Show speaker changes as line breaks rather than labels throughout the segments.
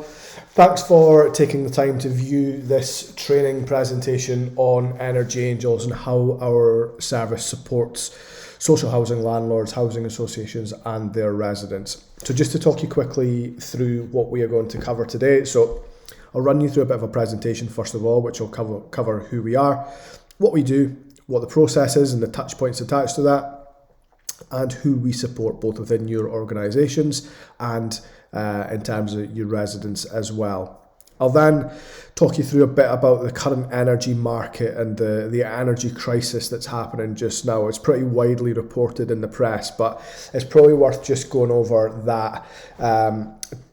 Thanks for taking the time to view this training presentation on Energy Angels and how our service supports social housing landlords, housing associations and their residents. So just to talk you quickly through what we are going to cover today. So I'll run you through a bit of a presentation first of all, which will cover who we are, what we do, what the process is and the touch points attached to that, and who we support both within your organisations and in terms of your residents as well. I'll then talk you through a bit about the current energy market and the energy crisis that's happening just now. It's pretty widely reported in the press, but it's probably worth just going over that,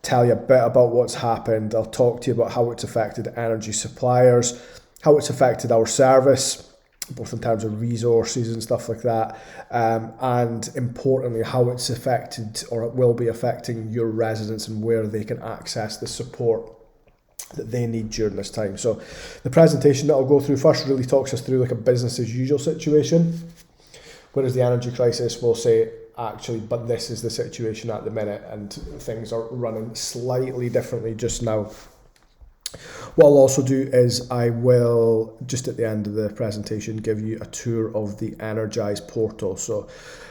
tell you a bit about what's happened. I'll talk to you about how it's affected energy suppliers, how it's affected our service, both in terms of resources and stuff like that, and importantly how it's affected or it will be affecting your residents and where they can access the support that they need during this time. So the presentation that I'll go through first really talks us through like a business as usual situation, whereas the energy crisis will say actually but this is the situation at the minute and things are running slightly differently just now. What I'll also do is I will, just at the end of the presentation, give you a tour of the Energize portal. So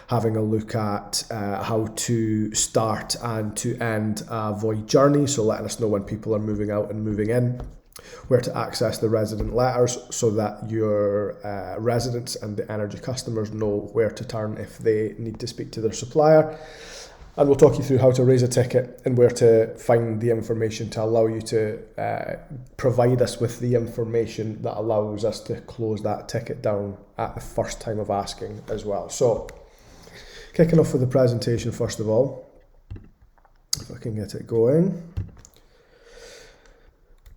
having a look at how to start and to end a void journey. So letting us know when people are moving out and moving in, where to access the resident letters so that your residents and the energy customers know where to turn if they need to speak to their supplier. And we'll talk you through how to raise a ticket and where to find the information to allow you to provide us with the information that allows us to close that ticket down at the first time of asking as well. So, kicking off with the presentation first of all, if I can get it going.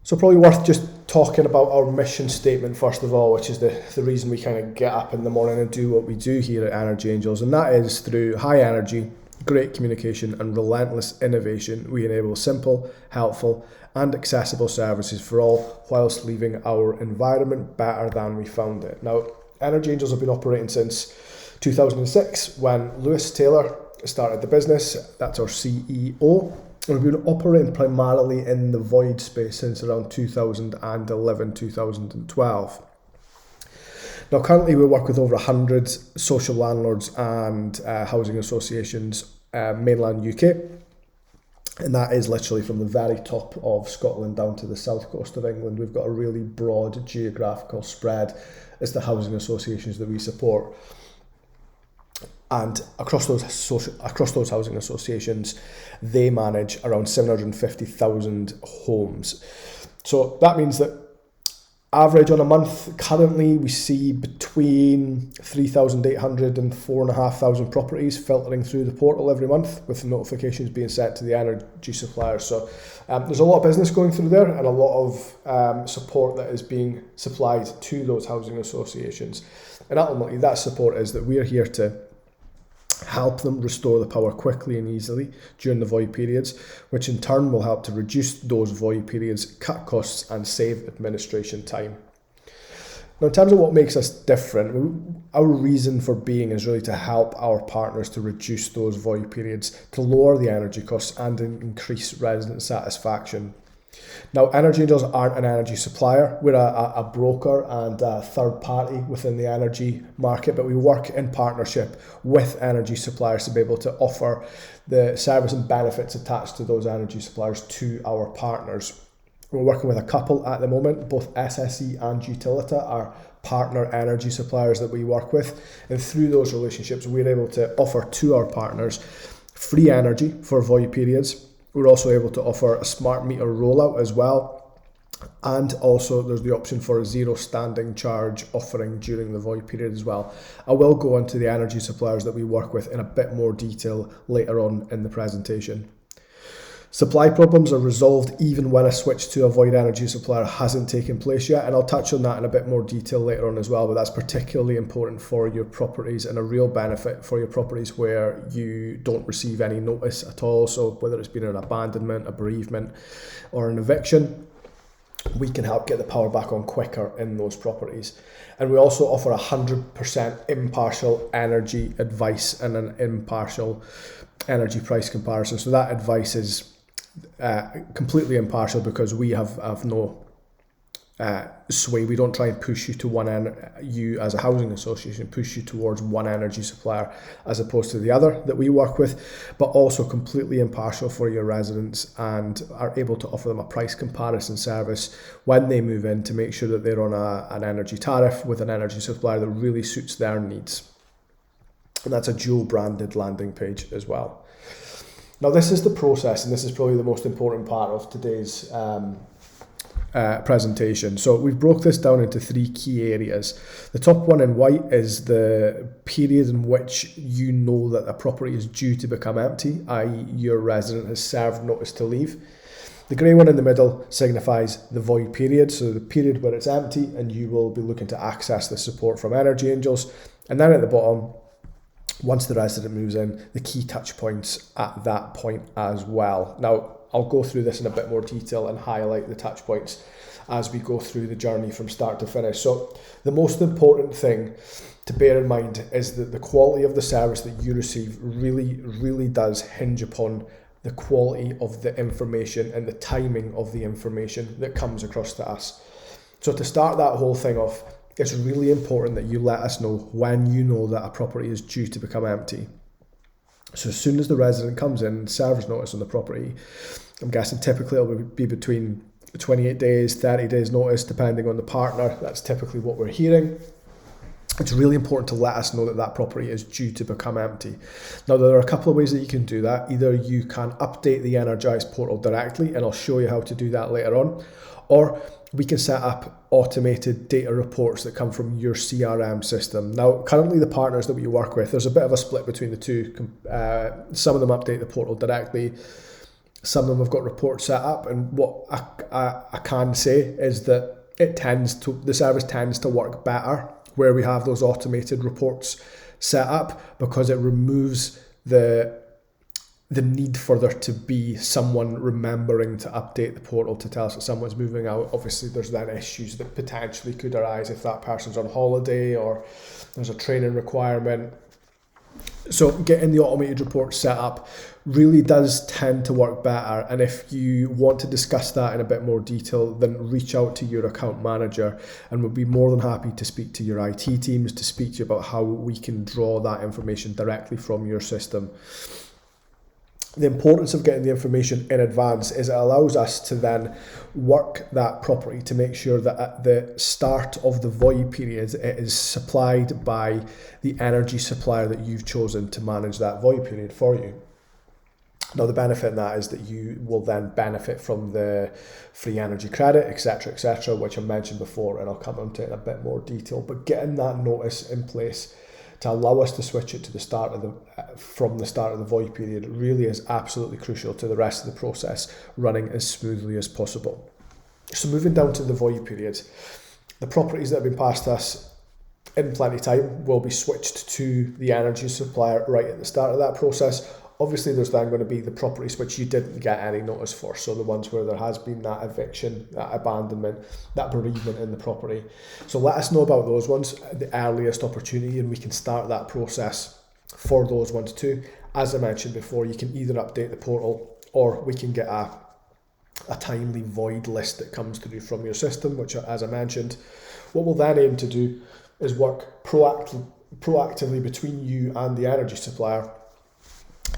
So probably worth just talking about our mission statement first of all, which is the reason we kind of get up in the morning and do what we do here at Energy Angels, and that is through high energy, great communication and relentless innovation, we enable simple, helpful and accessible services for all whilst leaving our environment better than we found it. Now, Energy Angels have been operating since 2006 when Lewis Taylor started the business. That's our CEO. And we've been operating primarily in the void space since around 2011, 2012. Now, currently we work with over 100 social landlords and housing associations, mainland UK, and that is literally from the very top of Scotland down to the south coast of England. We've got a really broad geographical spread as the housing associations that we support. And across those housing associations, they manage around 750,000 homes. So that means that average on a month, currently we see between 3,800 and 4,500 properties filtering through the portal every month with notifications being sent to the energy suppliers. So there's a lot of business going through there and a lot of support that is being supplied to those housing associations. And ultimately that support is that we're here to help them restore the power quickly and easily during the void periods, which in turn will help to reduce those void periods, cut costs and save administration time. Now, in terms of what makes us different, our reason for being is really to help our partners to reduce those void periods, to lower the energy costs and increase resident satisfaction. Now, Energy Angels aren't an energy supplier. We're a broker and a third party within the energy market, but we work in partnership with energy suppliers to be able to offer the service and benefits attached to those energy suppliers to our partners. We're working with a couple at the moment, both SSE and Utilita are partner energy suppliers that we work with, and through those relationships we're able to offer to our partners free energy for void periods. We're also able to offer a smart meter rollout as well, and also there's the option for a zero standing charge offering during the void period as well. I will go into the energy suppliers that we work with in a bit more detail later on in the presentation. Supply problems are resolved even when a switch to a void energy supplier hasn't taken place yet, and I'll touch on that in a bit more detail later on as well, but that's particularly important for your properties and a real benefit for your properties where you don't receive any notice at all. So whether it's been an abandonment, a bereavement or an eviction, we can help get the power back on quicker in those properties. And we also offer 100% impartial energy advice and an impartial energy price comparison. So that advice is completely impartial, because we have no sway. We don't try and push you to you as a housing association, push you towards one energy supplier as opposed to the other that we work with, but also completely impartial for your residents, and are able to offer them a price comparison service when they move in to make sure that they're on an energy tariff with an energy supplier that really suits their needs. And that's a dual branded landing page as well. Now, this is the process, and this is probably the most important part of today's presentation. So we've broke this down into 3 key areas. The top one in white is the period in which you know that a property is due to become empty, i.e. your resident has served notice to leave. The grey one in the middle signifies the void period, so the period where it's empty and you will be looking to access the support from Energy Angels. And then at the bottom, once the resident moves in, the key touch points at that point as well. Now, I'll go through this in a bit more detail and highlight the touch points as we go through the journey from start to finish. So the most important thing to bear in mind is that the quality of the service that you receive really does hinge upon the quality of the information and the timing of the information that comes across to us. So to start that whole thing off, it's really important that you let us know when you know that a property is due to become empty. So as soon as the resident comes in and serves notice on the property, I'm guessing typically it'll be between 28 days, 30 days notice, depending on the partner. That's typically what we're hearing. It's really important to let us know that that property is due to become empty. Now, there are a couple of ways that you can do that. Either you can update the Energize portal directly, and I'll show you how to do that later on, or we can set up automated data reports that come from your CRM system. Now, currently the partners that we work with, there's a bit of a split between the two. Some of them update the portal directly. Some of them have got reports set up, and what I can say is that the service tends to work better where we have those automated reports set up, because it removes the need for there to be someone remembering to update the portal to tell us that someone's moving out. Obviously, there's then issues that potentially could arise if that person's on holiday or there's a training requirement. So getting the automated report set up really does tend to work better. And if you want to discuss that in a bit more detail, then reach out to your account manager, and we'll be more than happy to speak to your IT teams to speak to you about how we can draw that information directly from your system. The importance of getting the information in advance is it allows us to then work that property to make sure that at the start of the void period, it is supplied by the energy supplier that you've chosen to manage that void period for you. Now, the benefit in that is that you will then benefit from the free energy credit, etc., which I mentioned before, and I'll come onto it in a bit more detail. But getting that notice in place to allow us to switch it to from the start of the void period really is absolutely crucial to the rest of the process running as smoothly as possible. So moving down to the void period, the properties that have been passed to us in plenty time will be switched to the energy supplier right at the start of that process. Obviously, there's then going to be the properties which you didn't get any notice for, so the ones where there has been that eviction, that abandonment, that bereavement in the property. So let us know about those ones at the earliest opportunity, and we can start that process for those ones too. As I mentioned before, you can either update the portal, or we can get a timely void list that comes through from your system, which, as I mentioned, what we'll then aim to do is work proactively between you and the energy supplier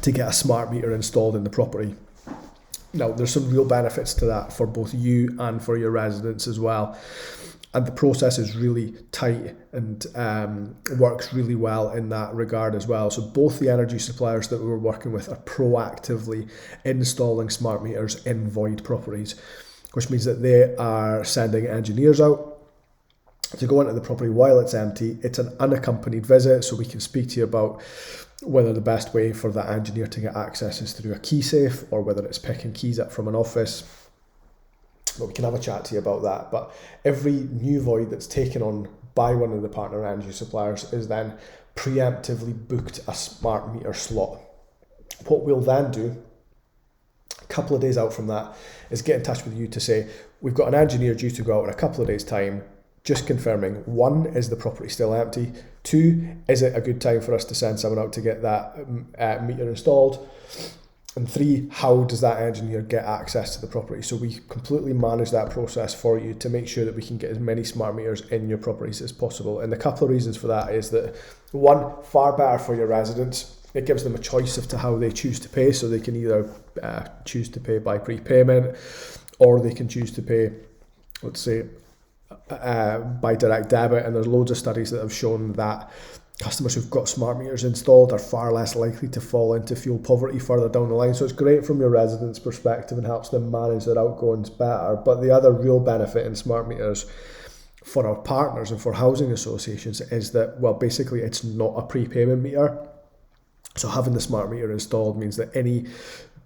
to get a smart meter installed in the property. Now, there's some real benefits to that for both you and for your residents as well. And the process is really tight and works really well in that regard as well. So both the energy suppliers that we're working with are proactively installing smart meters in void properties, which means that they are sending engineers out to go into the property while it's empty. It's an unaccompanied visit, so we can speak to you about whether the best way for that engineer to get access is through a key safe or whether it's picking keys up from an office. But we can have a chat to you about that. But every new void that's taken on by one of the partner energy suppliers is then preemptively booked a smart meter slot. What we'll then do, a couple of days out from that, is get in touch with you to say, we've got an engineer due to go out in a couple of days' time, just confirming, 1, is the property still empty? 2, is it a good time for us to send someone out to get that meter installed? And 3, how does that engineer get access to the property? So we completely manage that process for you to make sure that we can get as many smart meters in your properties as possible. And a couple of reasons for that is that, 1, far better for your residents. It gives them a choice as to how they choose to pay. So they can either choose to pay by prepayment, or they can choose to pay, let's say, by direct debit. And there's loads of studies that have shown that customers who've got smart meters installed are far less likely to fall into fuel poverty further down the line. So it's great from your residents' perspective and helps them manage their outgoings better. But the other real benefit in smart meters for our partners and for housing associations is that, well, basically it's not a prepayment meter. So having the smart meter installed means that any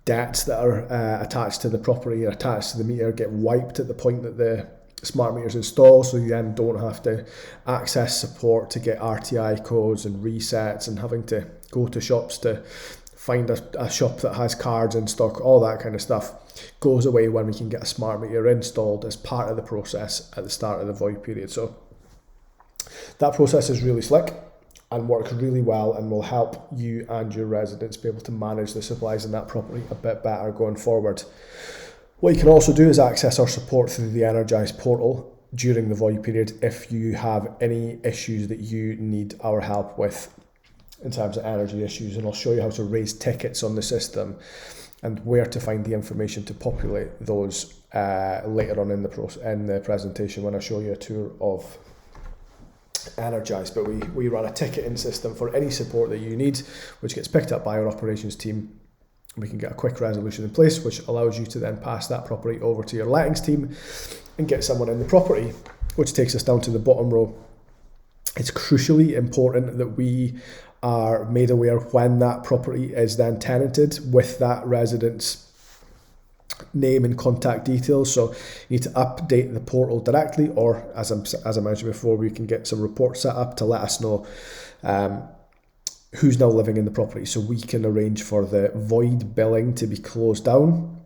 debts that are attached to the property or attached to the meter get wiped at the point that the smart meters installed, so you then don't have to access support to get RTI codes and resets and having to go to shops to find a shop that has cards in stock. All that kind of stuff goes away when we can get a smart meter installed as part of the process at the start of the void period. So that process is really slick and works really well and will help you and your residents be able to manage the supplies in that property a bit better going forward. What you can also do is access our support through the Energize portal during the void period if you have any issues that you need our help with in terms of energy issues, and I'll show you how to raise tickets on the system and where to find the information to populate those later on in the presentation when I show you a tour of Energize. But we run a ticketing system for any support that you need, which gets picked up by our operations team. We can get a quick resolution in place, which allows you to then pass that property over to your lettings team and get someone in the property, which takes us down to the bottom row. It's crucially important that we are made aware when that property is then tenanted with that resident's name and contact details. So you need to update the portal directly, or as I mentioned before, we can get some reports set up to let us know who's now living in the property, so we can arrange for the void billing to be closed down,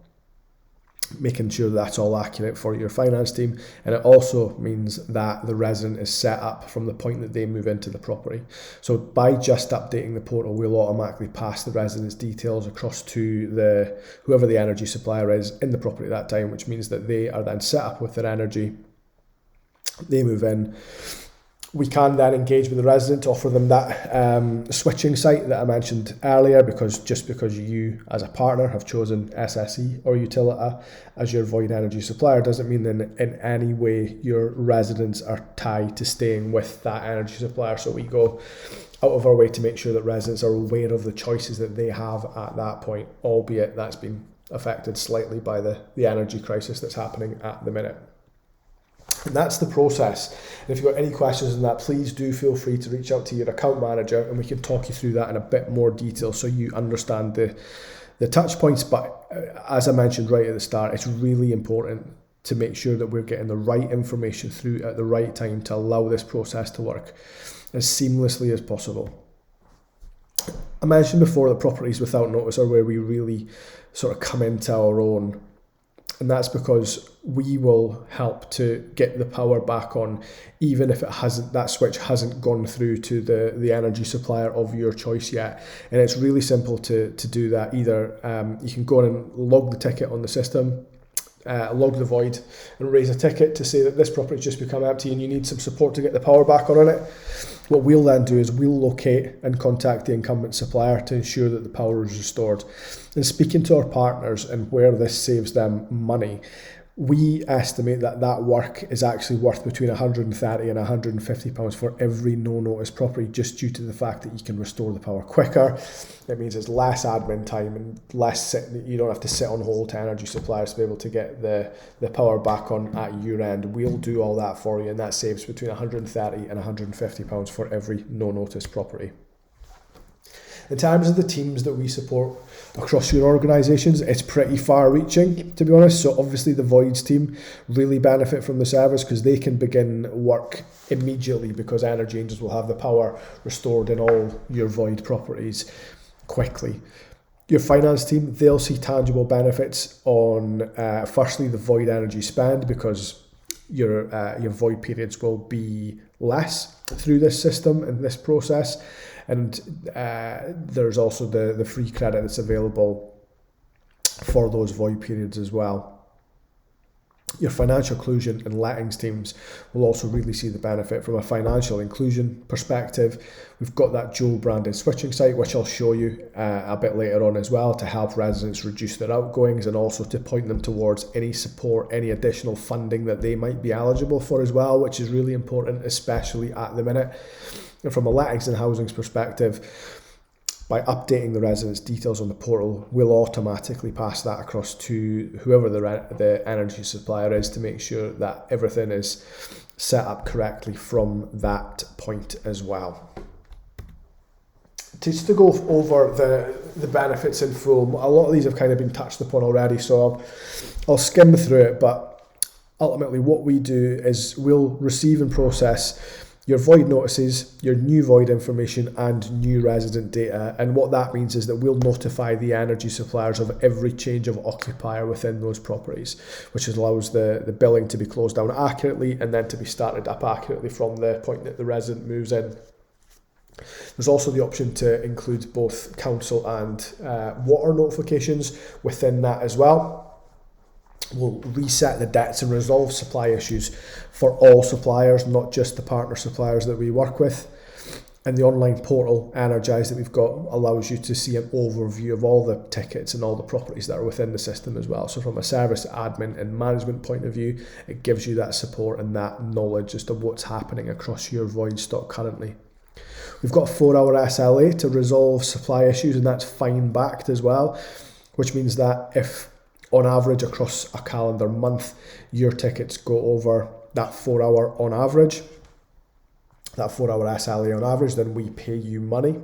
making sure that's all accurate for your finance team. And it also means that the resident is set up from the point that they move into the property. So by just updating the portal, we'll automatically pass the resident's details across to whoever the energy supplier is in the property at that time, which means that they are then set up with their energy. They move in. We can then engage with the resident to offer them that switching site that I mentioned earlier, because you as a partner have chosen SSE or Utilita as your void energy supplier doesn't mean that in any way your residents are tied to staying with that energy supplier. So we go out of our way to make sure that residents are aware of the choices that they have at that point, albeit that's been affected slightly by the energy crisis that's happening at the minute. And that's the process. And if you've got any questions on that, please do feel free to reach out to your account manager and we can talk you through that in a bit more detail so you understand the touch points. But as I mentioned right at the start, it's really important to make sure that we're getting the right information through at the right time to allow this process to work as seamlessly as possible. I mentioned before that properties without notice are where we really sort of come into our own. And that's because we will help to get the power back on, even if that switch hasn't gone through to the energy supplier of your choice yet. And it's really simple to do that. Either you can go in and log the ticket on the system, log the void and raise a ticket to say that this property's just become empty and you need some support to get the power back on it. What we'll then do is we'll locate and contact the incumbent supplier to ensure that the power is restored. And speaking to our partners and where this saves them money, we estimate that work is actually worth between £130 and £150 for every no-notice property, just due to the fact that you can restore the power quicker. It means it's less admin time and you don't have to sit on hold to energy suppliers to be able to get the power back on at your end. We'll do all that for you, and that saves between £130 and £150 for every no-notice property. In terms of the teams that we support across your organisations, it's pretty far-reaching, to be honest. So obviously the voids team really benefit from the service because they can begin work immediately, because Energy Angels will have the power restored in all your void properties quickly. Your finance team, they'll see tangible benefits on firstly the void energy spend, because your void periods will be less through this system and this process. And there's also the free credit that's available for those void periods as well. Your financial inclusion and lettings teams will also really see the benefit from a financial inclusion perspective. We've got that dual branded switching site, which I'll show you a bit later on as well, to help residents reduce their outgoings and also to point them towards any support, any additional funding that they might be eligible for as well, which is really important, especially at the minute. And from a lettings and housings perspective, by updating the residents' details on the portal, we'll automatically pass that across to whoever the energy supplier is to make sure that everything is set up correctly from that point as well. Just to go over the benefits in full, a lot of these have kind of been touched upon already, so I'll skim through it, but ultimately what we do is we'll receive and process your void notices, your new void information and new resident data, and what that means is that we'll notify the energy suppliers of every change of occupier within those properties, which allows the billing to be closed down accurately and then to be started up accurately from the point that the resident moves in. There's also the option to include both council and water notifications within that as well. We'll reset the debts and resolve supply issues for all suppliers, not just the partner suppliers that we work with. And the online portal, Energize, that we've got allows you to see an overview of all the tickets and all the properties that are within the system as well. So from a service admin and management point of view, it gives you that support and that knowledge as to what's happening across your void stock currently. We've got a 4-hour SLA to resolve supply issues, and that's fine backed as well, which means that if on average across a calendar month your tickets go over that 4-hour on average, that 4-hour SLA on average, then we pay you money.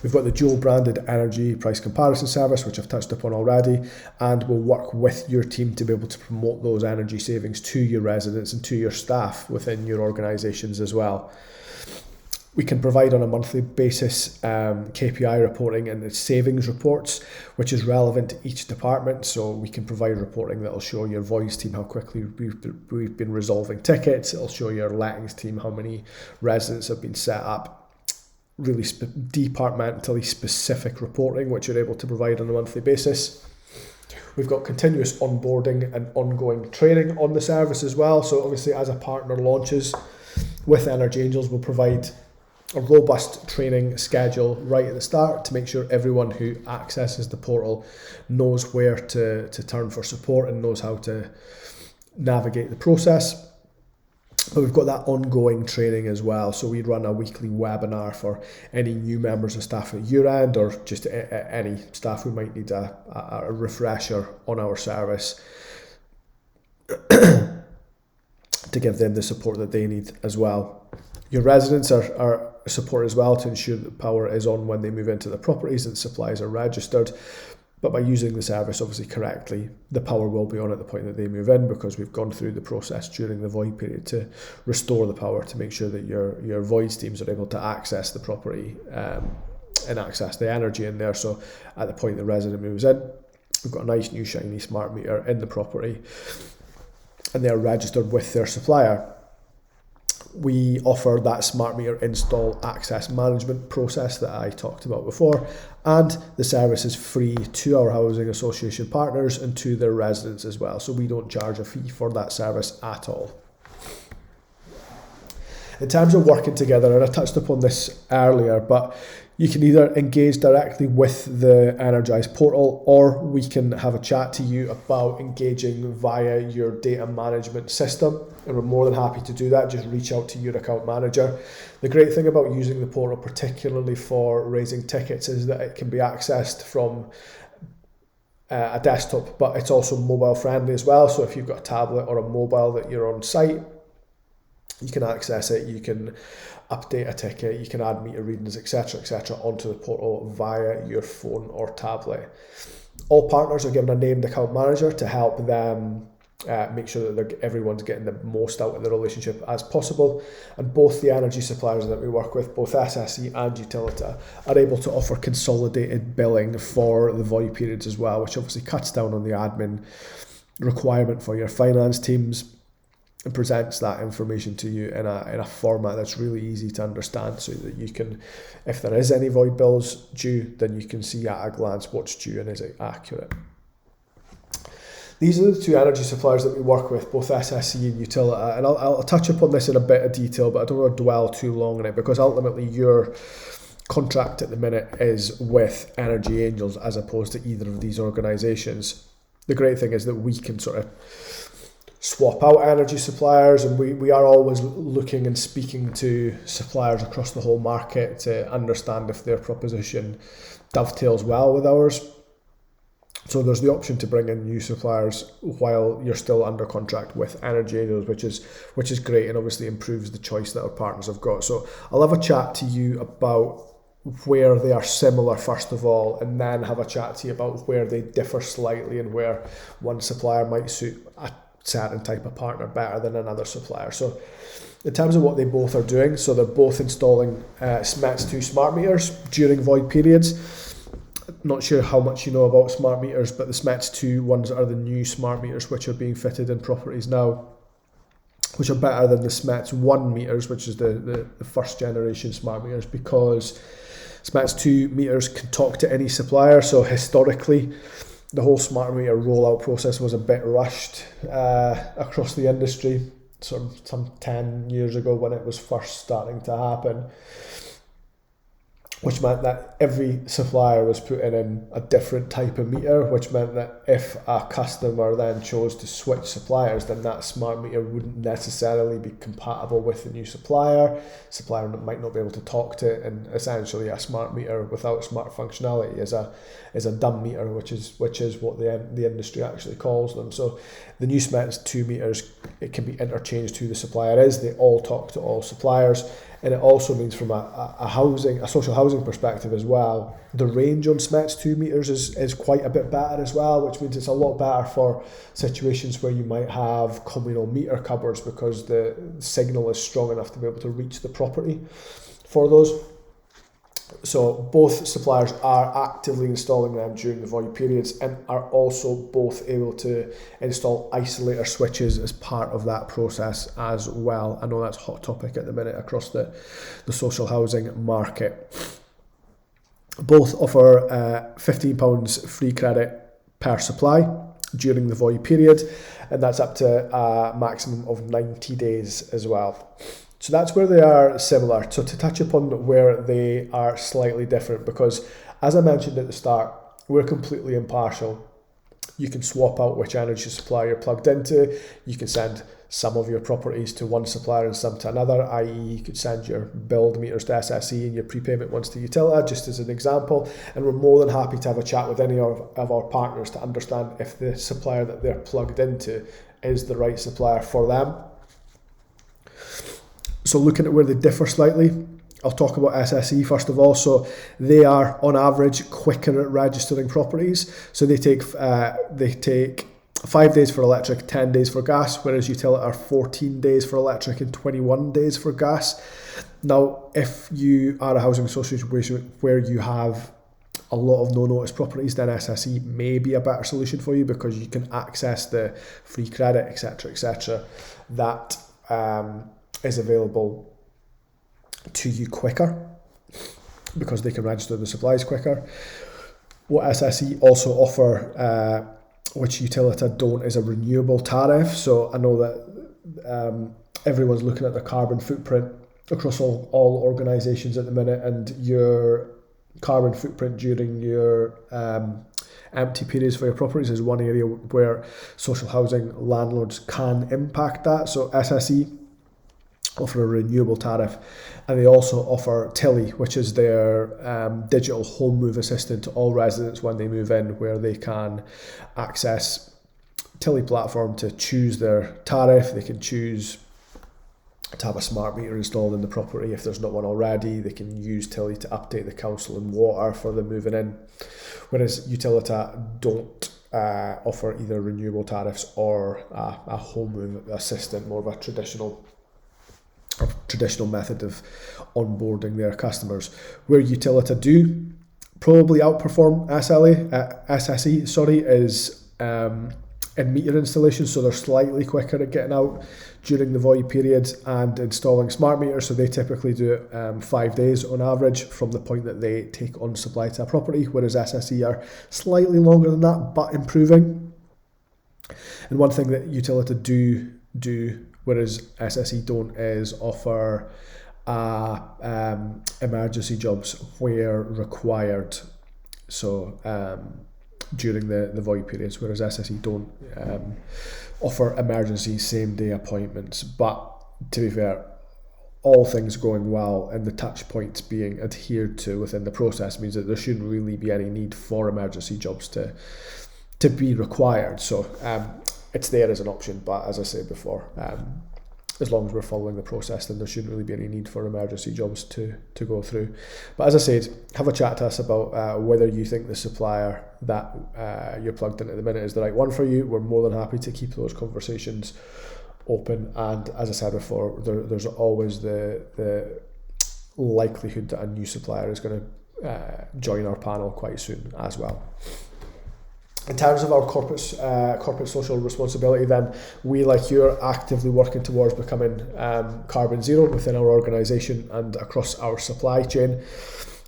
We've got the dual branded energy price comparison service, which I've touched upon already, and we'll work with your team to be able to promote those energy savings to your residents and to your staff within your organisations as well. We can provide on a monthly basis KPI reporting and the savings reports, which is relevant to each department. So we can provide reporting that will show your voice team how quickly we've been resolving tickets. It'll show your lettings team how many residents have been set up. Really departmentally specific reporting, which you're able to provide on a monthly basis. We've got continuous onboarding and ongoing training on the service as well. So obviously as a partner launches with Energy Angels, we'll provide a robust training schedule right at the start to make sure everyone who accesses the portal knows where to turn for support and knows how to navigate the process. But we've got that ongoing training as well. So we run a weekly webinar for any new members of staff at your end, or just any staff who might need a refresher on our service to give them the support that they need as well. Your residents are supported as well to ensure that power is on when they move into the properties and supplies are registered. But by using the service obviously correctly, the power will be on at the point that they move in, because we've gone through the process during the void period to restore the power to make sure that your voids teams are able to access the property and access the energy in there. So at the point the resident moves in, we've got a nice new shiny smart meter in the property and they're registered with their supplier. We offer that smart meter install access management process that I talked about before, and the service is free to our housing association partners and to their residents as well. So we don't charge a fee for that service at all. In terms of working together, and I touched upon this earlier, but you can either engage directly with the Energize portal, or we can have a chat to you about engaging via your data management system, and we're more than happy to do that. Just reach out to your account manager. The great thing about using the portal, particularly for raising tickets, is that it can be accessed from a desktop, but it's also mobile friendly as well. So if you've got a tablet or a mobile that you're on site, you can access it, you can update a ticket, you can add meter readings, etc. onto the portal via your phone or tablet. All partners are given a named account manager to help them make sure that everyone's getting the most out of the relationship as possible. And both the energy suppliers that we work with, both SSE and Utilita, are able to offer consolidated billing for the void periods as well, which obviously cuts down on the admin requirement for your finance teams. and presents that information to you in a format that's really easy to understand, so that you can, if there is any void bills due, then you can see at a glance what's due and is it accurate. These are the two energy suppliers that we work with, both SSE and Utilita, and I'll touch upon this in a bit of detail, but I don't want to dwell too long on it, because ultimately your contract at the minute is with Energy Angels as opposed to either of these organisations. The great thing is that we can sort of swap out energy suppliers, and we are always looking and speaking to suppliers across the whole market to understand if their proposition dovetails well with ours. So there's the option to bring in new suppliers while you're still under contract with Energy Angels, which is great, and obviously improves the choice that our partners have got. So I'll have a chat to you about where they are similar first of all, and then have a chat to you about where they differ slightly and where one supplier might suit a certain type of partner better than another supplier. So in terms of what they both are doing, so they're both installing SMETS2 smart meters during void periods. Not sure how much you know about smart meters, but the SMETS2 ones are the new smart meters which are being fitted in properties now, which are better than the SMETS1 meters, which is the first generation smart meters, because SMETS2 meters can talk to any supplier. So historically, the whole smart meter rollout process was a bit rushed across the industry, sort of some 10 years ago when it was first starting to happen, which meant that every supplier was putting in a different type of meter, which meant that if a customer then chose to switch suppliers, then that smart meter wouldn't necessarily be compatible with the new supplier. Supplier might not be able to talk to it, and essentially a smart meter without smart functionality is a dumb meter, which is what the industry actually calls them. So the new SMETS2 meters, it can be interchanged who the supplier is. They all talk to all suppliers. And it also means from a social housing perspective as well, the range on SMETS2 meters is quite a bit better as well, which means it's a lot better for situations where you might have communal meter cupboards, because the signal is strong enough to be able to reach the property for those. So both suppliers are actively installing them during the void periods, and are also both able to install isolator switches as part of that process as well. I know that's a hot topic at the minute across the social housing market. Both offer £15 free credit per supply during the void period, and that's up to a maximum of 90 days as well. So that's where they are similar. So to touch upon where they are slightly different, because as I mentioned at the start, we're completely impartial. You can swap out which energy supplier you're plugged into. You can send some of your properties to one supplier and some to another, i.e. you could send your build meters to SSE and your prepayment ones to Utilita, just as an example. And we're more than happy to have a chat with any of our partners to understand if the supplier that they're plugged into is the right supplier for them. So looking at where they differ slightly, I'll talk about SSE first of all. So they are on average quicker at registering properties. So they take 5 days for electric, 10 days for gas, whereas Utilita are 14 days for electric and 21 days for gas. Now, if you are a housing association where you have a lot of no-notice properties, then SSE may be a better solution for you, because you can access the free credit, etc., that is available to you quicker, because they can register the supplies quicker. What SSE also offer, which Utilita don't, is a renewable tariff. So I know that everyone's looking at the carbon footprint across all organisations at the minute, and your carbon footprint during your empty periods for your properties is one area where social housing landlords can impact that. So SSE offer a renewable tariff, and they also offer Tilly, which is their digital home move assistant to all residents when they move in, where they can access Tilly platform to choose their tariff. They can choose to have a smart meter installed in the property if there's not one already. They can use Tilly to update the council and water for them moving in, whereas Utilita don't offer either renewable tariffs or a home move assistant, more of a traditional method of onboarding their customers. Where Utilita do probably outperform SSE, is in meter installations, so they're slightly quicker at getting out during the void period and installing smart meters. So they typically do it 5 days on average from the point that they take on supply to a property, whereas SSE are slightly longer than that, but improving. And one thing that Utilita do, whereas SSE don't, is offer emergency jobs where required. So during the void periods, whereas SSE don't offer emergency same day appointments. But to be fair, all things going well and the touch points being adhered to within the process means that there shouldn't really be any need for emergency jobs to be required. So it's there as an option, but as I said before, as long as we're following the process, then there shouldn't really be any need for emergency jobs to go through. But as I said, have a chat to us about whether you think the supplier that you're plugged in at the minute is the right one for you. We're more than happy to keep those conversations open. And as I said before, there's always the likelihood that a new supplier is going to join our panel quite soon as well. In terms of our corporate social responsibility, then we, like you, are actively working towards becoming carbon zero within our organisation and across our supply chain.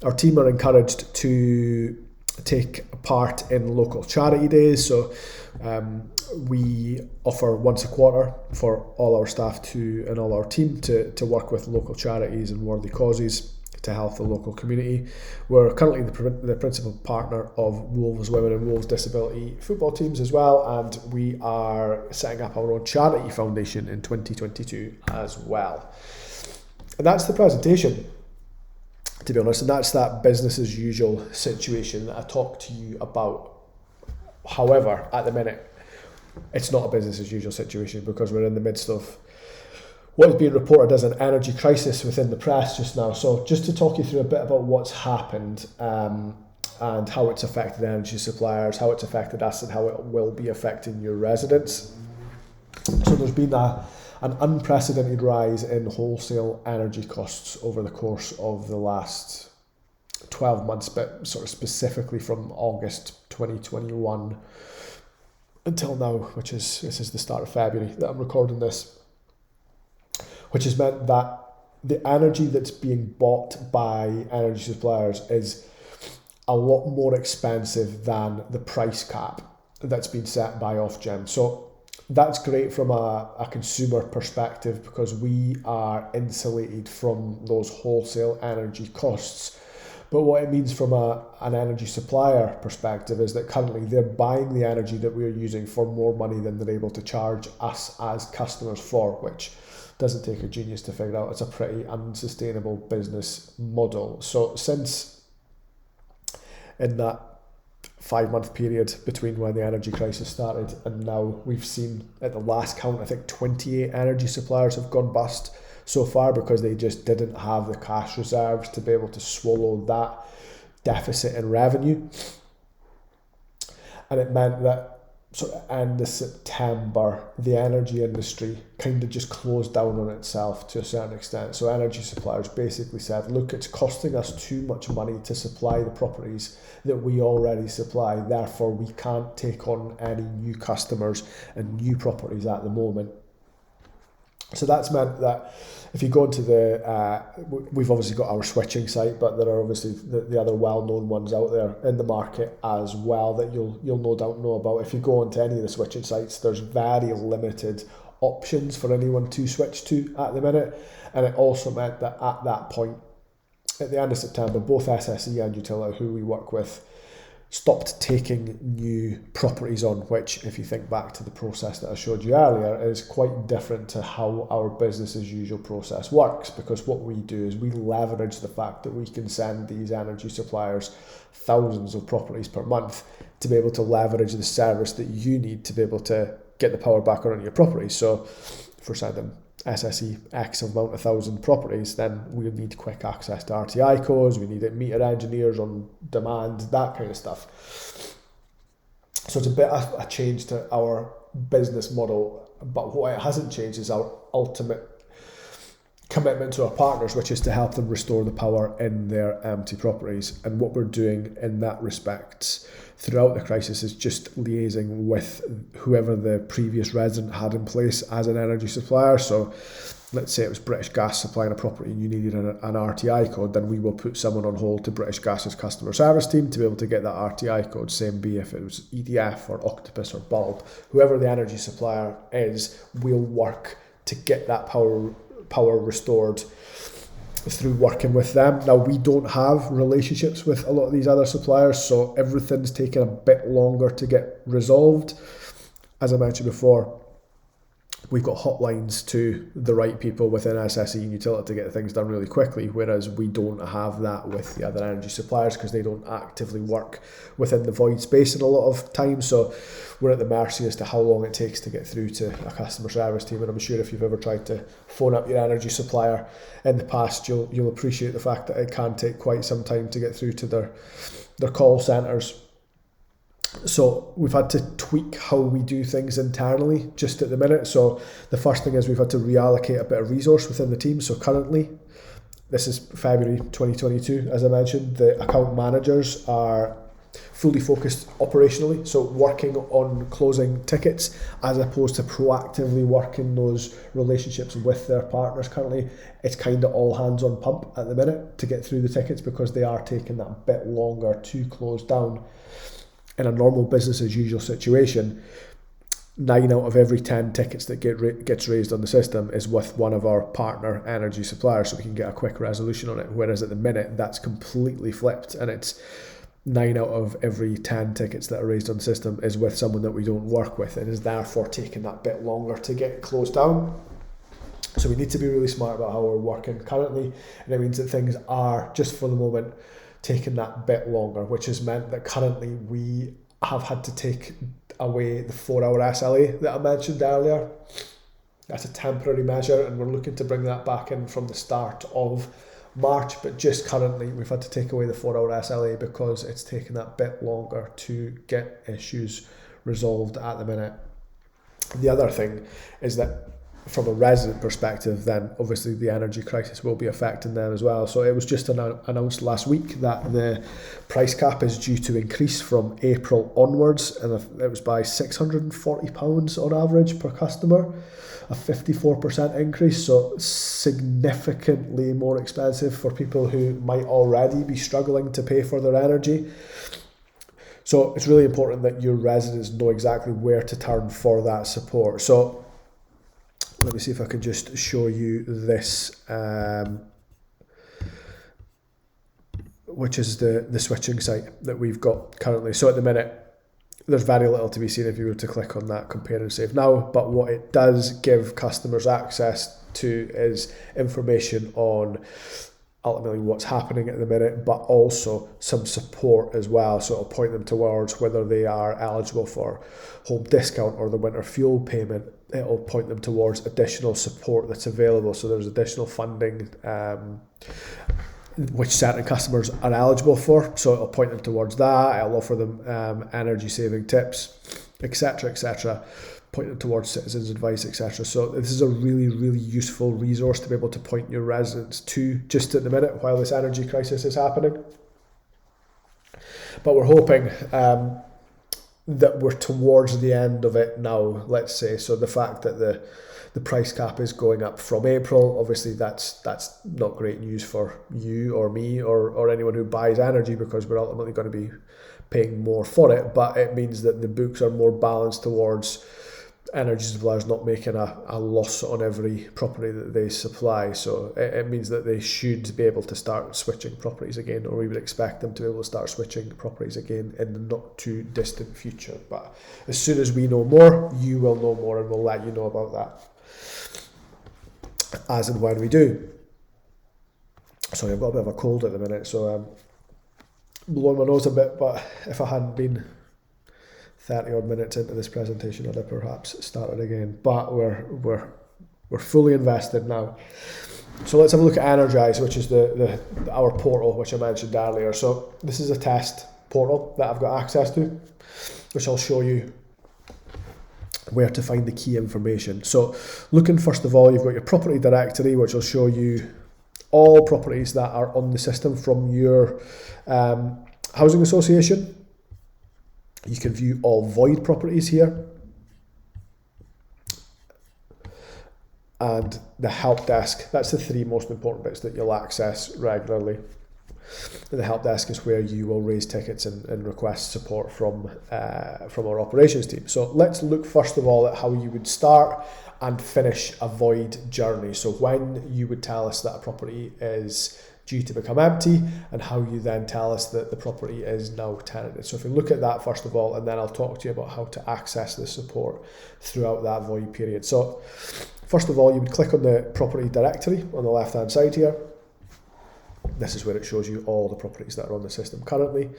Our team are encouraged to take part in local charity days. So we offer once a quarter for all our staff and all our team to work with local charities and worthy causes to help the local community. We're currently the principal partner of Wolves Women and Wolves Disability football teams as well, and we are setting up our own charity foundation in 2022 as well. And that's the presentation, to be honest, and that's that business as usual situation that I talked to you about. However, at the minute, it's not a business as usual situation because we're in the midst of what is being reported as an energy crisis within the press just now. So just to talk you through a bit about what's happened and how it's affected energy suppliers, how it's affected us and how it will be affecting your residents. So there's been an unprecedented rise in wholesale energy costs over the course of the last 12 months, but sort of specifically from August 2021 until now, this is the start of February that I'm recording this. Which has meant that the energy that's being bought by energy suppliers is a lot more expensive than the price cap that's been set by Ofgem. So that's great from a consumer perspective because we are insulated from those wholesale energy costs. But what it means from an energy supplier perspective is that currently they're buying the energy that we're using for more money than they're able to charge us as customers for, which doesn't take a genius to figure out it's a pretty unsustainable business model. So since in that 5-month period between when the energy crisis started and now, we've seen at the last count, I think 28 energy suppliers have gone bust so far because they just didn't have the cash reserves to be able to swallow that deficit in revenue. And it meant that sort of end of September, the energy industry kind of just closed down on itself to a certain extent. So energy suppliers basically said, look, it's costing us too much money to supply the properties that we already supply. Therefore, we can't take on any new customers and new properties at the moment. So that's meant that if you go into we've obviously got our switching site, but there are obviously the other well-known ones out there in the market as well that you'll no doubt know about. If you go onto any of the switching sites, there's very limited options for anyone to switch to at the minute. And it also meant that at that point, at the end of September, both SSE and Utilita, who we work with, stopped taking new properties on, which, if you think back to the process that I showed you earlier, is quite different to how our business as usual process works, because what we do is we leverage the fact that we can send these energy suppliers thousands of properties per month to be able to leverage the service that you need to be able to get the power back on your properties. So if we're sending SSE X amount of 1,000 properties, then we'll need quick access to RTI codes, we need meter engineers on demand, that kind of stuff. So it's a bit of a change to our business model, but what it hasn't changed is our ultimate commitment to our partners, which is to help them restore the power in their empty properties. And what we're doing in that respect throughout the crisis is just liaising with whoever the previous resident had in place as an energy supplier. So let's say it was British Gas supplying a property and you needed an RTI code, then we will put someone on hold to British Gas's customer service team to be able to get that RTI code, same be if it was EDF or Octopus or Bulb. Whoever the energy supplier is, we'll work to get that power restored through working with them. Now, we don't have relationships with a lot of these other suppliers, so everything's taken a bit longer to get resolved. As I mentioned before, we've got hotlines to the right people within SSE and Utilita to get things done really quickly, whereas we don't have that with the other energy suppliers because they don't actively work within the void space in a lot of times. So we're at the mercy as to how long it takes to get through to a customer service team. And I'm sure if you've ever tried to phone up your energy supplier in the past, you'll appreciate the fact that it can take quite some time to get through to their call centres. So we've had to tweak how we do things internally just at the minute. So the first thing is we've had to reallocate a bit of resource within the team. So currently, this is February 2022, as I mentioned, the account managers are fully focused operationally, so working on closing tickets as opposed to proactively working those relationships with their partners. Currently, it's kind of all hands on pump at the minute to get through the tickets because they are taking that bit longer to close down. In a normal business as usual situation, 9 out of every 10 tickets that gets raised on the system is with one of our partner energy suppliers, so we can get a quick resolution on it. Whereas at the minute, that's completely flipped, and it's 9 out of every 10 tickets that are raised on the system is with someone that we don't work with, and is therefore taking that bit longer to get closed down. So we need to be really smart about how we're working currently, and it means that things are, just for the moment, taking that bit longer, which has meant that currently we have had to take away the 4-hour SLA that I mentioned earlier. That's a temporary measure, and we're looking to bring that back in from the start of March, but just currently we've had to take away the 4-hour SLA because it's taken that bit longer to get issues resolved at the minute. The other thing is that from a resident perspective, then obviously the energy crisis will be affecting them as well. So it was just announced last week that the price cap is due to increase from April onwards, and it was by £640 on average per customer, a 54% increase, so significantly more expensive for people who might already be struggling to pay for their energy. So it's really important that your residents know exactly where to turn for that support. So let me see if I can just show you this, which is the switching site that we've got currently. So at the minute, there's very little to be seen if you were to click on that compare and save now, but what it does give customers access to is information on ultimately what's happening at the minute, but also some support as well. So it'll point them towards whether they are eligible for home discount or the winter fuel payment. It'll point them towards additional support that's available. So there's additional funding which certain customers are eligible for. So it'll point them towards that. It'll offer them energy saving tips, etc., point them towards citizens advice, etc. So this is a really, really useful resource to be able to point your residents to just at the minute while this energy crisis is happening. But we're hoping that we're towards the end of it now, let's say. So the fact that the price cap is going up from April, obviously that's not great news for you or me or anyone who buys energy, because we're ultimately going to be paying more for it, but it means that the books are more balanced towards energy suppliers not making a loss on every property that they supply. So it means that they should be able to start switching properties again, or we would expect them to be able to start switching properties again in the not too distant future. But as soon as we know more, you will know more, and we'll let you know about that as and when we do. Sorry, I've got a bit of a cold at the minute, so blowing my nose a bit, but if I hadn't been 30 odd minutes into this presentation, I'd have perhaps started again. But we're fully invested now. So let's have a look at Energize, which is our portal, which I mentioned earlier. So this is a test portal that I've got access to, which I'll show you where to find the key information. So looking first of all, you've got your property directory, which will show you all properties that are on the system from your housing association. You can view all void properties here. And the help desk, that's the three most important bits that you'll access regularly. And the help desk is where you will raise tickets and request support from our operations team. So let's look first of all at how you would start and finish a void journey. So when you would tell us that a property is due to become empty, and how you then tell us that the property is now tenanted. So if we look at that first of all, and then I'll talk to you about how to access the support throughout that void period. So first of all, you would click on the property directory on the left hand side here. This is where it shows you all the properties that are on the system currently.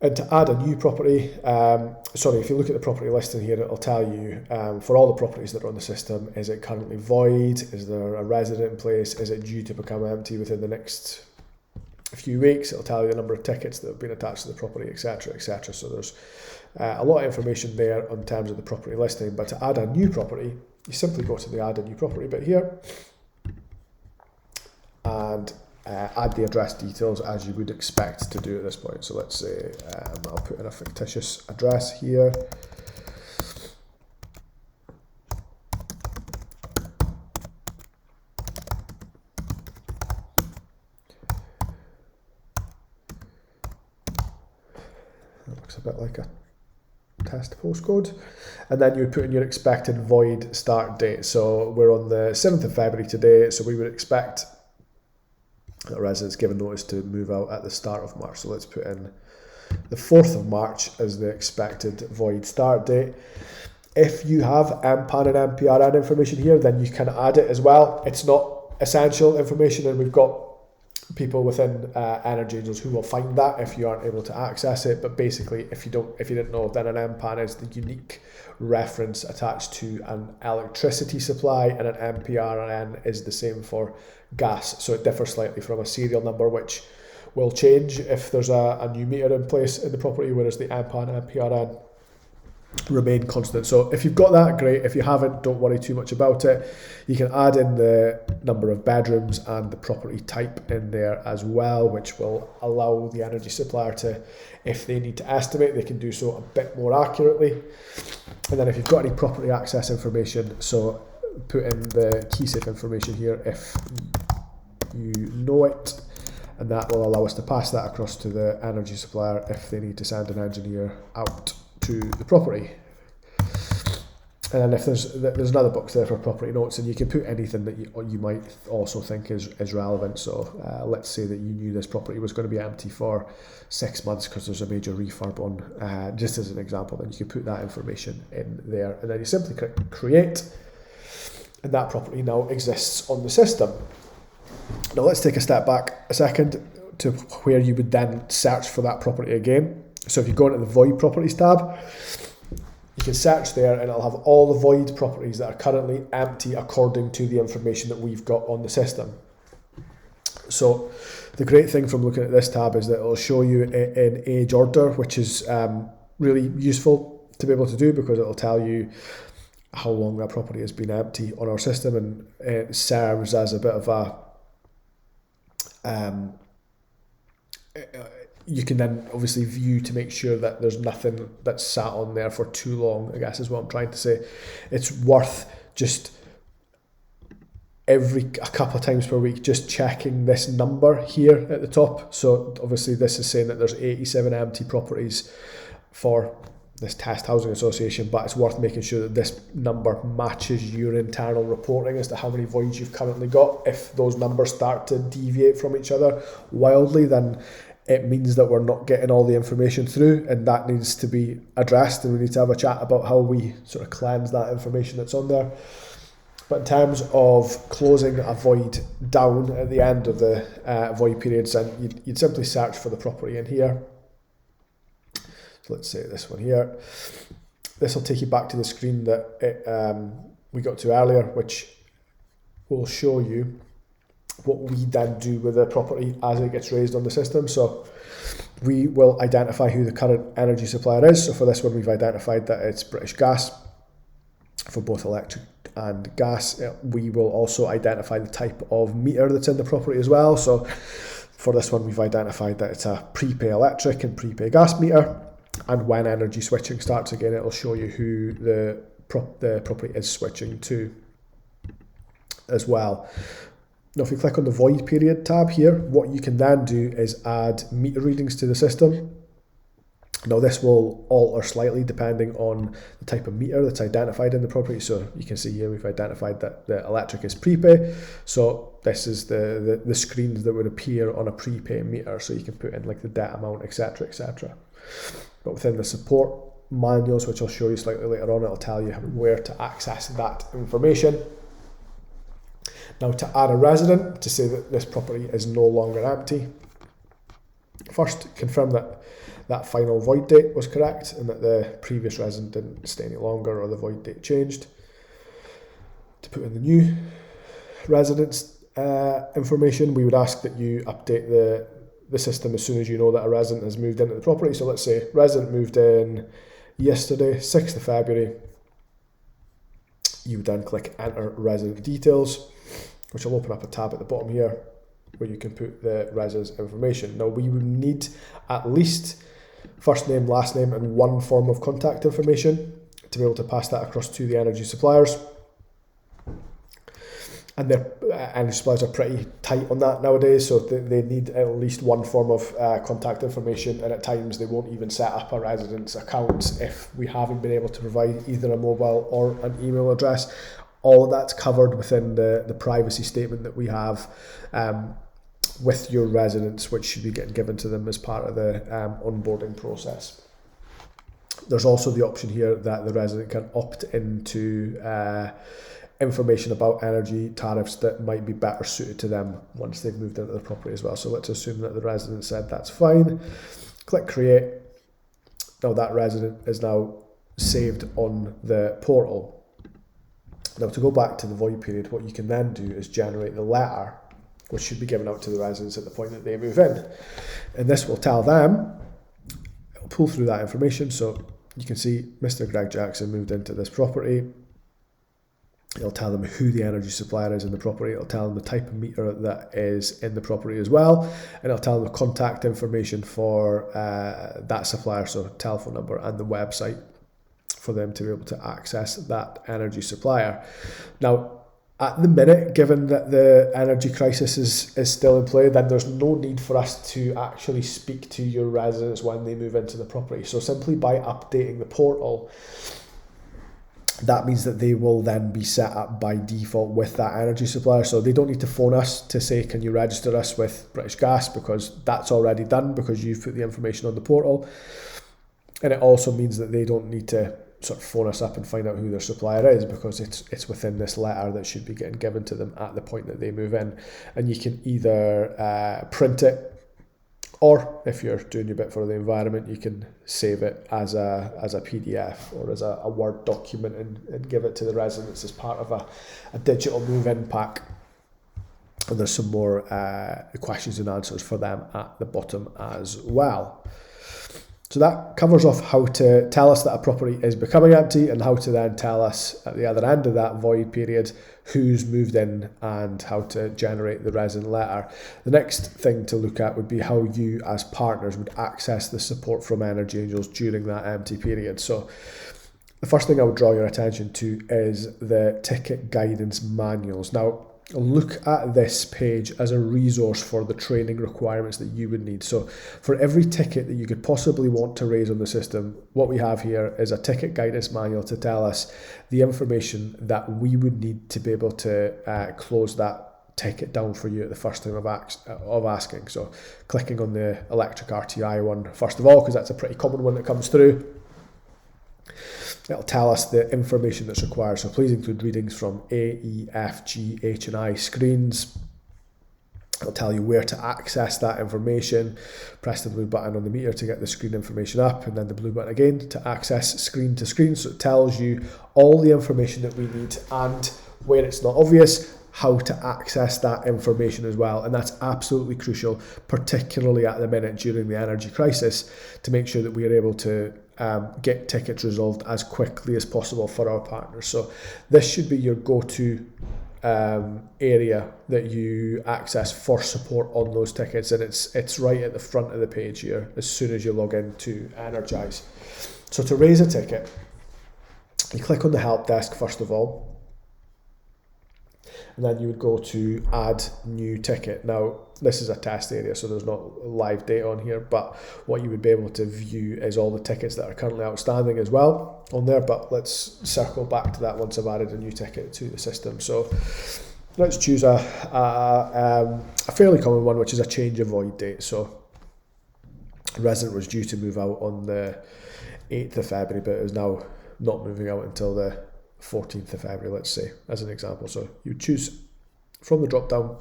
And to add a new property, if you look at the property listing here, it'll tell you for all the properties that are on the system, is it currently void? Is there a resident in place? Is it due to become empty within the next few weeks? It'll tell you the number of tickets that have been attached to the property, etc., etc. So there's a lot of information there in terms of the property listing. But to add a new property, you simply go to the add a new property bit here and add the address details as you would expect to do at this point. So let's say I'll put in a fictitious address here. That looks a bit like a test postcode. And then you would put in your expected void start date. So we're on the 7th of February today, so we would expect that residents given notice to move out at the start of March. So let's put in the 4th of March as the expected void start date. If you have MPAN and MPRN information here, then you can add it as well. It's not essential information, and we've got people within Energy Angels who will find that if you aren't able to access it. But basically, if you didn't know, then an MPAN is the unique reference attached to an electricity supply, and an MPRN is the same for gas. So it differs slightly from a serial number, which will change if there's a new meter in place in the property, whereas the MPAN and MPRN remain constant. So if you've got that, great. If you haven't, don't worry too much about it. You can add in the number of bedrooms and the property type in there as well, which will allow the energy supplier to, if they need to estimate, they can do so a bit more accurately. And then if you've got any property access information, so put in the key safe information here if you know it, and that will allow us to pass that across to the energy supplier if they need to send an engineer out to the property. And then if there's another box there for property notes, and you can put anything that you might also think is relevant. So let's say that you knew this property was going to be empty for 6 months because there's a major refurb on, just as an example, then you can put that information in there, and then you simply click create, and that property now exists on the system. Now let's take a step back a second to where you would then search for that property again. So if you go into the void properties tab, you can search there and it'll have all the void properties that are currently empty according to the information that we've got on the system. So the great thing from looking at this tab is that it'll show you in age order, which is really useful to be able to do, because it'll tell you how long that property has been empty on our system, and it serves as a bit of a you can then obviously view to make sure that there's nothing that's sat on there for too long, I guess is what I'm trying to say. It's worth just a couple of times per week just checking this number here at the top. So obviously this is saying that there's 87 empty properties for this test housing association, but it's worth making sure that this number matches your internal reporting as to how many voids you've currently got. If those numbers start to deviate from each other wildly, then it means that we're not getting all the information through, and that needs to be addressed, and we need to have a chat about how we sort of cleanse that information that's on there. But in terms of closing a void down at the end of the void periods, then you'd simply search for the property in here. So let's say this one here. This will take you back to the screen that we got to earlier, which will show you what we then do with the property as it gets raised on the system. So We will identify who the current energy supplier is. So for this one, we've identified that it's British Gas for both electric and gas. We will also identify the type of meter that's in the property as well. So for this one, we've identified that it's a prepay electric and prepay gas meter. And when energy switching starts again, it'll show you who the property is switching to as well. Now, if you click on the void period tab here, what you can then do is add meter readings to the system. Now, this will alter slightly depending on the type of meter that's identified in the property. So you can see here we've identified that the electric is prepay. So this is the screens that would appear on a prepay meter. So you can put in like the debt amount, etc., etc. But within the support manuals, which I'll show you slightly later on, it'll tell you where to access that information. Now, to add a resident, to say that this property is no longer empty, first confirm that that final void date was correct and that the previous resident didn't stay any longer or the void date changed. To put in the new resident's information, we would ask that you update the system as soon as you know that a resident has moved into the property. So let's say resident moved in yesterday, 6th of February. You would then click enter resident details, which will open up a tab at the bottom here where you can put the resident's information. Now, we would need at least first name, last name, and one form of contact information to be able to pass that across to the energy suppliers. And their energy suppliers are pretty tight on that nowadays, so they need at least one form of contact information, and at times they won't even set up a resident's account if we haven't been able to provide either a mobile or an email address. All of that's covered within the privacy statement that we have with your residents, which should be getting given to them as part of the onboarding process. There's also the option here that the resident can opt into information about energy tariffs that might be better suited to them once they've moved into the property as well. So let's assume that the resident said that's fine. Click create. Now that resident is now saved on the portal. Now, to go back to the void period, what you can then do is generate the letter, which should be given out to the residents at the point that they move in. And this will tell them, it'll pull through that information. So you can see Mr. Greg Jackson moved into this property. It'll tell them who the energy supplier is in the property. It'll tell them the type of meter that is in the property as well. And it'll tell them the contact information for that supplier, so telephone number and the website, for them to be able to access that energy supplier. Now, at the minute, given that the energy crisis is still in play, then there's no need for us to actually speak to your residents when they move into the property. So simply by updating the portal, that means that they will then be set up by default with that energy supplier. So they don't need to phone us to say, can you register us with British Gas, because that's already done because you've put the information on the portal. And it also means that they don't need to sort of phone us up and find out who their supplier is, because it's within this letter that should be getting given to them at the point that they move in. And you can either print it, or if you're doing your bit for the environment, you can save it as a PDF or as a Word document and give it to the residents as part of a digital move-in pack. And there's some more questions and answers for them at the bottom as well. So that covers off how to tell us that a property is becoming empty, and how to then tell us at the other end of that void period who's moved in and how to generate the resident letter. The next thing to look at would be how you as partners would access the support from Energy Angels during that empty period. So the first thing I would draw your attention to is the ticket guidance manuals. Now, look at this page as a resource for the training requirements that you would need. So for every ticket that you could possibly want to raise on the system, what we have here is a ticket guidance manual to tell us the information that we would need to be able to close that ticket down for you at the first time of asking. So clicking on the electric RTI one first of all, because that's a pretty common one that comes through. It'll tell us the information that's required. So please include readings from A, E, F, G, H and I screens. It'll tell you where to access that information. Press the blue button on the meter to get the screen information up, and then the blue button again to access screen to screen. So it tells you all the information that we need, and where it's not obvious, how to access that information as well. And that's absolutely crucial, particularly at the minute during the energy crisis, to make sure that we are able to get tickets resolved as quickly as possible for our partners. So this should be your go-to area that you access for support on those tickets, and it's right at the front of the page here as soon as you log into Energize. So to raise a ticket, you click on the help desk first of all, and then you would go to add new ticket. Now this is a test area, so there's not live data on here, but what you would be able to view is all the tickets that are currently outstanding as well on there. But let's circle back to that once I've added a new ticket to the system. So let's choose a fairly common one, which is a change of void date. So resident was due to move out on the 8th of February, but is now not moving out until the 14th of February, let's say, as an example. So you choose from the drop down,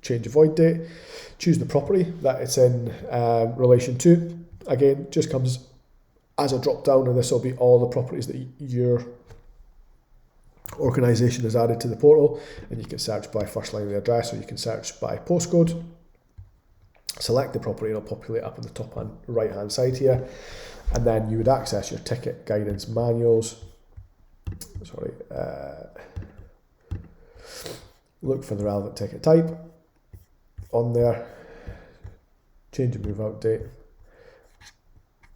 change of void date, choose the property that it's in relation to. Again, just comes as a drop down, and this will be all the properties that your organisation has added to the portal, and you can search by first line of the address, or you can search by postcode. Select the property, and it'll populate up in the top right hand side here, and then you would access your ticket guidance manuals. Look for the relevant ticket type on there, change and move out date.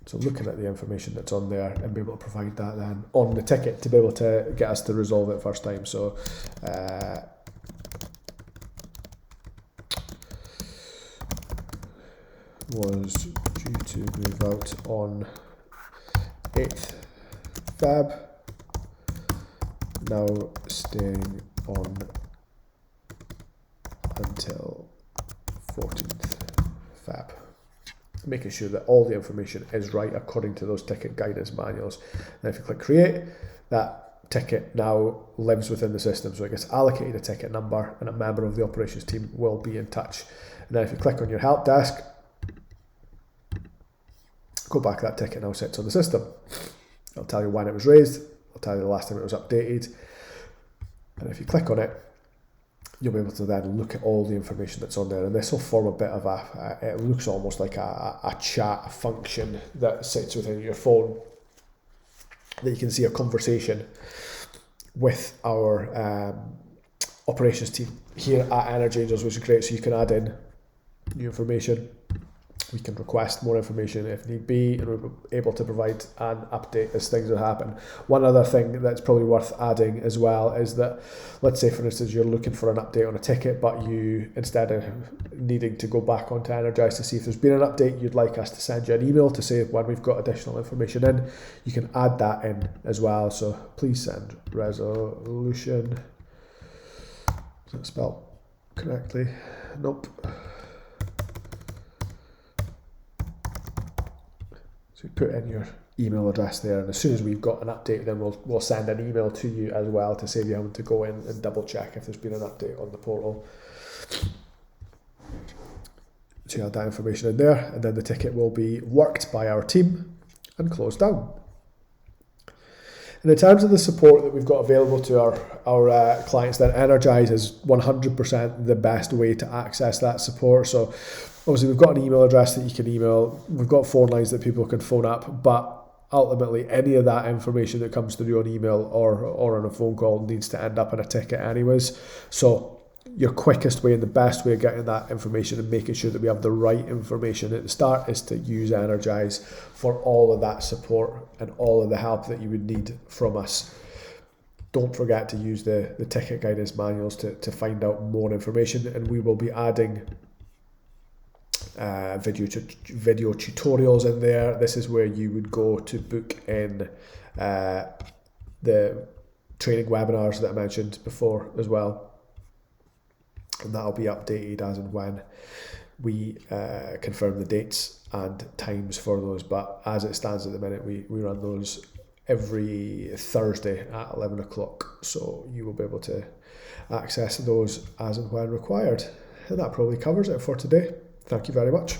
So looking at the information that's on there and be able to provide that then on the ticket to be able to get us to resolve it first time. So was due to move out on 8th Feb, now staying on until 14th Feb. Making sure that all the information is right according to those ticket guidance manuals. And if you click create, that ticket now lives within the system, so it gets allocated a ticket number, and a member of the operations team will be in touch. And then if you click on your help desk, go back, that ticket now sits on the system. It'll tell you when it was raised, it'll tell you the last time it was updated, and if you click on it, you'll be able to then look at all the information that's on there, and this will form a bit of it looks almost like a chat function that sits within your phone, that you can see a conversation with our operations team here at Energy Angels, which is great. So you can add in new information, we can request more information if need be, and we're able to provide an update as things that happen. One other thing that's probably worth adding as well is that, let's say for instance you're looking for an update on a ticket, but you, instead of needing to go back onto Energize to see if there's been an update, you'd like us to send you an email to say when we've got additional information in, you can add that in as well. So please send resolution. Is that spelled correctly? Nope. So you put in your email address there, and as soon as we've got an update, then we'll send an email to you as well to save you having to go in and double check if there's been an update on the portal. So you add that information in there, and then the ticket will be worked by our team and closed down. And in terms of the support that we've got available to our clients, then Energize is 100% the best way to access that support. So obviously we've got an email address that you can email, we've got phone lines that people can phone up, but ultimately any of that information that comes through on email or on a phone call needs to end up in a ticket anyways. So your quickest way and the best way of getting that information and making sure that we have the right information at the start is to use Energize for all of that support and all of the help that you would need from us. Don't forget to use the ticket guidance manuals to find out more information, and we will be adding video tutorials in there. This is where you would go to book in the training webinars that I mentioned before as well, and that'll be updated as and when we confirm the dates and times for those. But as it stands at the minute, we run those every Thursday at 11 o'clock, so you will be able to access those as and when required. And that probably covers it for today. Thank you very much.